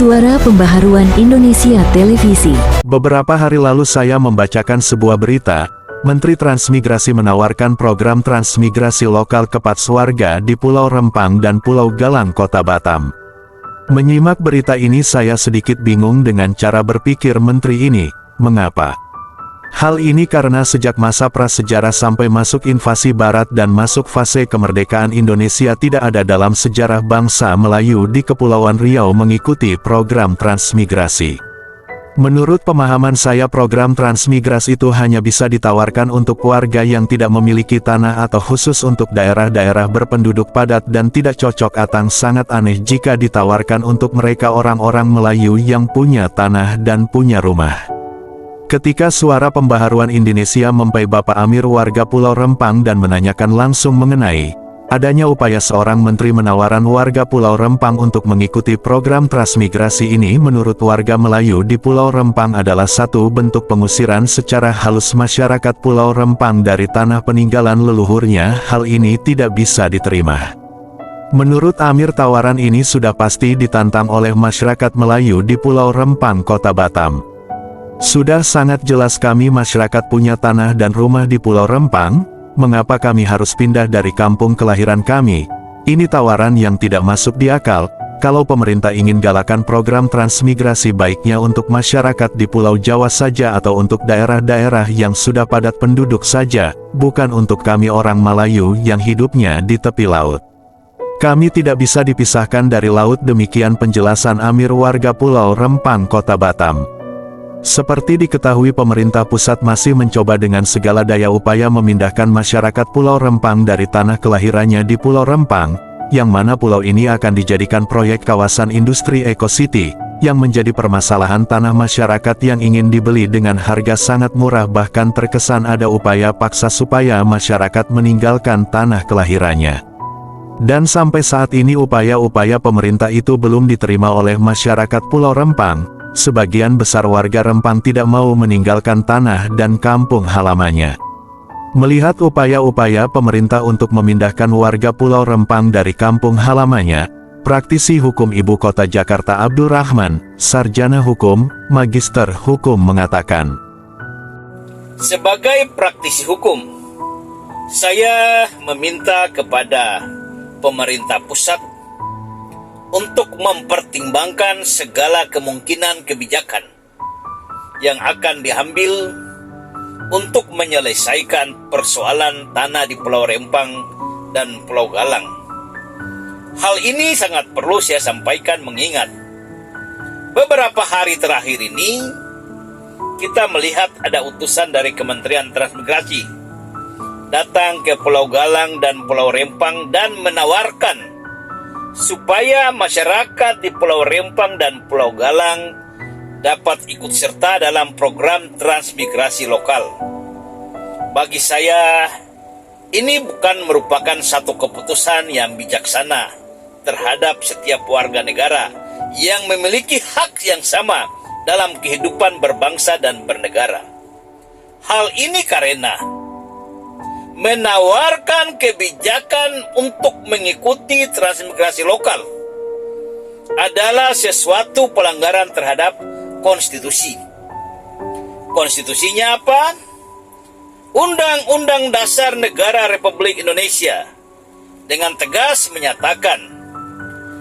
Suara Pembaharuan Indonesia Televisi. Beberapa hari lalu saya membacakan sebuah berita, Menteri Transmigrasi menawarkan program transmigrasi lokal ke warga di Pulau Rempang dan Pulau Galang, Kota Batam. Menyimak berita ini saya sedikit bingung dengan cara berpikir menteri ini. Mengapa? Hal ini karena sejak masa prasejarah sampai masuk invasi Barat dan masuk fase kemerdekaan Indonesia tidak ada dalam sejarah bangsa Melayu di Kepulauan Riau mengikuti program transmigrasi. Menurut pemahaman saya program transmigrasi itu hanya bisa ditawarkan untuk warga yang tidak memiliki tanah atau khusus untuk daerah-daerah berpenduduk padat dan tidak cocok atau sangat aneh jika ditawarkan untuk mereka orang-orang Melayu yang punya tanah dan punya rumah. Ketika Suara Pembaharuan Indonesia mempai Bapak Amir warga Pulau Rempang dan menanyakan langsung mengenai adanya upaya seorang menteri menawarkan warga Pulau Rempang untuk mengikuti program transmigrasi ini, menurut warga Melayu di Pulau Rempang adalah satu bentuk pengusiran secara halus masyarakat Pulau Rempang dari tanah peninggalan leluhurnya. Hal ini tidak bisa diterima. Menurut Amir, tawaran ini sudah pasti ditantang oleh masyarakat Melayu di Pulau Rempang, Kota Batam. Sudah sangat jelas kami masyarakat punya tanah dan rumah di Pulau Rempang, mengapa kami harus pindah dari kampung kelahiran kami? Ini tawaran yang tidak masuk di akal. Kalau pemerintah ingin galakan program transmigrasi, baiknya untuk masyarakat di Pulau Jawa saja atau untuk daerah-daerah yang sudah padat penduduk saja, bukan untuk kami orang Melayu yang hidupnya di tepi laut. Kami tidak bisa dipisahkan dari laut, demikian penjelasan Amir warga Pulau Rempang, Kota Batam. Seperti diketahui, pemerintah pusat masih mencoba dengan segala daya upaya memindahkan masyarakat Pulau Rempang dari tanah kelahirannya di Pulau Rempang, yang mana pulau ini akan dijadikan proyek kawasan industri Eco City, yang menjadi permasalahan tanah masyarakat yang ingin dibeli dengan harga sangat murah, bahkan terkesan ada upaya paksa supaya masyarakat meninggalkan tanah kelahirannya. Dan sampai saat ini upaya-upaya pemerintah itu belum diterima oleh masyarakat Pulau Rempang. Sebagian besar warga Rempang tidak mau meninggalkan tanah dan kampung halamannya. Melihat upaya-upaya pemerintah untuk memindahkan warga Pulau Rempang dari kampung halamannya, praktisi hukum Ibu Kota Jakarta Abdul Rahman, sarjana hukum, magister hukum, mengatakan, sebagai praktisi hukum, saya meminta kepada pemerintah pusat untuk mempertimbangkan segala kemungkinan kebijakan yang akan diambil untuk menyelesaikan persoalan tanah di Pulau Rempang dan Pulau Galang. Hal ini sangat perlu saya sampaikan mengingat beberapa hari terakhir ini kita melihat ada utusan dari Kementerian Transmigrasi datang ke Pulau Galang dan Pulau Rempang dan menawarkan supaya masyarakat di Pulau Rempang dan Pulau Galang dapat ikut serta dalam program transmigrasi lokal. Bagi saya, ini bukan merupakan satu keputusan yang bijaksana terhadap setiap warga negara yang memiliki hak yang sama dalam kehidupan berbangsa dan bernegara. Hal ini karena menawarkan kebijakan untuk mengikuti transmigrasi lokal adalah sesuatu pelanggaran terhadap konstitusi. Konstitusinya apa? Undang-Undang Dasar Negara Republik Indonesia dengan tegas menyatakan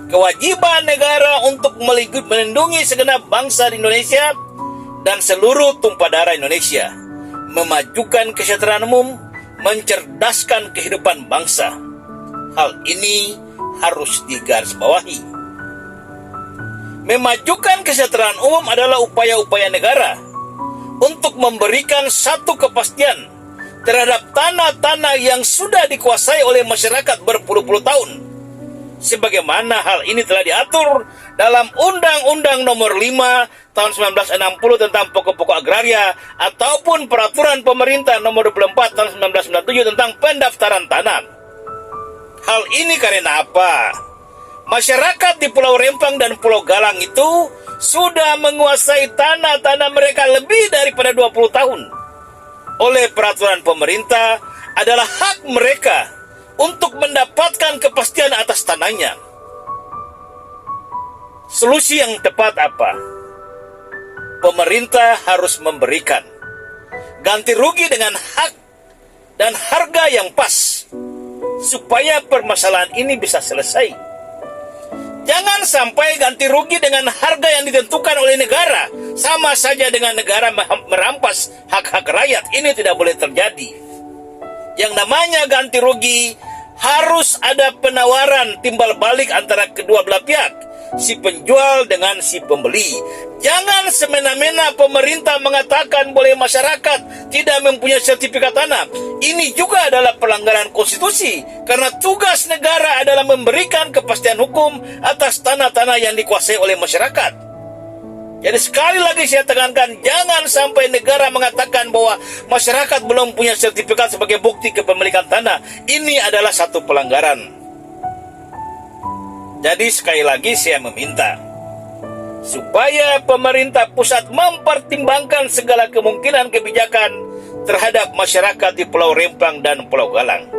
kewajiban negara untuk melindungi segenap bangsa di Indonesia dan seluruh tumpah darah Indonesia, memajukan kesejahteraan umum, mencerdaskan kehidupan bangsa. Hal ini harus digarisbawahi. Memajukan kesejahteraan umum adalah upaya-upaya negara untuk memberikan satu kepastian terhadap tanah-tanah yang sudah dikuasai oleh masyarakat berpuluh-puluh tahun. Sebagaimana hal ini telah diatur dalam Undang-Undang Nomor 5 Tahun 1960 tentang pokok-pokok agraria ataupun Peraturan Pemerintah Nomor 24 Tahun 1997 tentang pendaftaran tanah. Hal ini karena apa? Masyarakat di Pulau Rempang dan Pulau Galang itu sudah menguasai tanah-tanah mereka lebih daripada 20 tahun. Oleh peraturan pemerintah adalah hak mereka untuk mendapatkan kepastian atas tanahnya. Solusi yang tepat apa? Pemerintah harus memberikan ganti rugi dengan hak dan harga yang pas supaya permasalahan ini bisa selesai. Jangan sampai ganti rugi dengan harga yang ditentukan oleh negara, sama saja dengan negara merampas hak-hak rakyat. Ini tidak boleh terjadi. Yang namanya ganti rugi harus ada penawaran timbal balik antara kedua belah pihak, si penjual dengan si pembeli. Jangan semena-mena pemerintah mengatakan boleh masyarakat tidak mempunyai sertifikat tanah. Ini juga adalah pelanggaran konstitusi, karena tugas negara adalah memberikan kepastian hukum atas tanah-tanah yang dikuasai oleh masyarakat. Jadi sekali lagi saya tekankan, jangan sampai negara mengatakan bahwa masyarakat belum punya sertifikat sebagai bukti kepemilikan tanah. Ini adalah satu pelanggaran. Jadi sekali lagi saya meminta supaya pemerintah pusat mempertimbangkan segala kemungkinan kebijakan terhadap masyarakat di Pulau Rempang dan Pulau Galang.